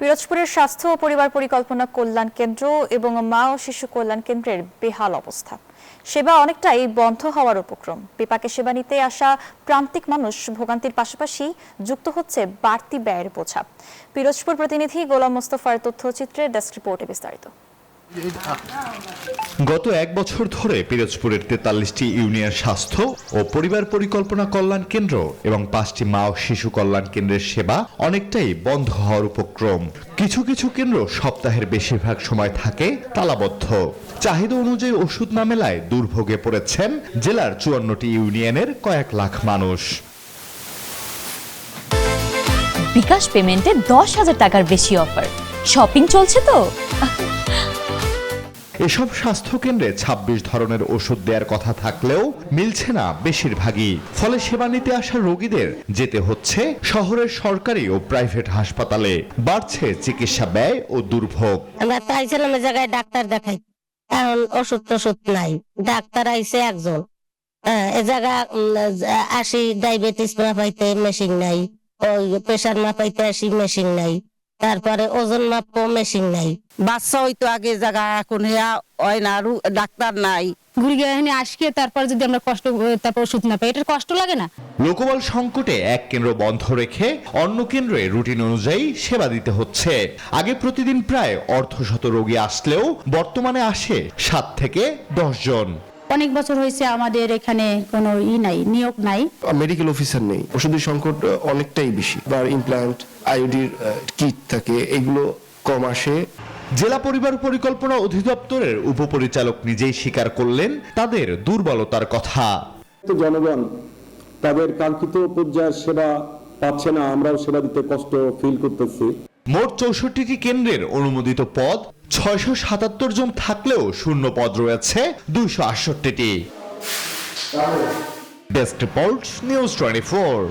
পিরোজপুরের স্বাস্থ্য ও পরিবার পরিকল্পনা কল্যাণ কেন্দ্র এবং মা ও শিশু কল্যাণ কেন্দ্রের বেহাল অবস্থা। সেবা অনেকটাই বন্ধ হওয়ার উপক্রম। বিপাকে সেবা নিতে আসা প্রান্তিক মানুষ ভোগান্তির পাশাপাশি যুক্ত হচ্ছে বাড়তি ব্যয়ের বোঝা। পিরোজপুর প্রতিনিধি গোলাম মোস্তফার তথ্যচিত্রে ডেস্ক রিপোর্টে বিস্তারিত। গত এক বছর ধরে পিরোজপুরের 43টি ইউনিয়ন স্বাস্থ্য ও পরিবার পরিকল্পনা কল্যাণ কেন্দ্র এবং 5টি মা ও শিশু কল্যাণ কেন্দ্রের সেবা অনেকটাই বন্ধ হওয়ার উপক্রম। কিছু কিছু কেন্দ্র সপ্তাহের বেশিরভাগ সময় থাকে তালাবদ্ধ। চাহিদা অনুযায়ী ওষুধ না মেলায় দুর্ভোগে পড়েছেন জেলার 54টি ইউনিয়নের কয়েক লাখ মানুষ। বিকাশ পেমেন্টে 10,000 টাকার বেশি অফার। শপিং চলছে তো। এসব স্বাস্থ্য কেন্দ্রে 26 ধরনের ওষুধ দেওয়ার কথা থাকলেও মিলছে না বেশিরভাগই। ফলে সেবা নিতে আসা রোগীদের যেতে হচ্ছে শহরের সরকারি ও প্রাইভেট হাসপাতালে। বাড়ছে চিকিৎসা ব্যয় ও দুর্ভোগ। আমরা চাইছিলাম এই জায়গায় ডাক্তার দেখাই, এখন ওষুধ টষুধ নাই, ডাক্তার আইছে একজন। এ জায়গা আসি ডায়াবেটিস মাপাইতে মেশিন নাই, ওই প্রেশার মাপাইতে আসি মেশিন নাই, তারপরে ওজন মাপো মেশিন নাই। বাচ্চা হইতো আগে জায়গা, এখন হয় না, ডাক্তার নাই। ঘুরে গিয়ে আসকে তারপর যদি আমরা কষ্ট তারপর ওষুধ না পাই, এটার কষ্ট লাগে না? লোকবল সংকটে এক কেন্দ্র বন্ধ রেখে অন্য কেন্দ্রে রুটিন অনুযায়ী সেবা দিতে হচ্ছে। আগে প্রতিদিন প্রায় অর্ধশত রোগী আসলেও বর্তমানে আসে 7 থেকে 10 জন। অনেক বছর হয়েছে আমাদের এখানে কোনো নিয়োগ নাই, মেডিকেল অফিসার নেই। ওষুধের সংকট অনেকটাই বেশি। ইমপ্ল্যান্ট, আইওডির কিট থাকে, এগুলো কম আসে। জেলা পরিবার পরিকল্পনা অধিদপ্তরের উপপরিচালক নিজেই স্বীকার করলেন তাদের দুর্বলতার কথা। জনগণ তাদের কাঙ্ক্ষিত পর্যায়ের সেবা পাচ্ছে না, আমরাও সেবা দিতে কষ্ট ফিল করতেছি। মোট 64টি কেন্দ্রের অনুমোদিত পদ 677 জন থাকলেও শূন্য পদ রয়েছে 268টি। Desk report, news 24।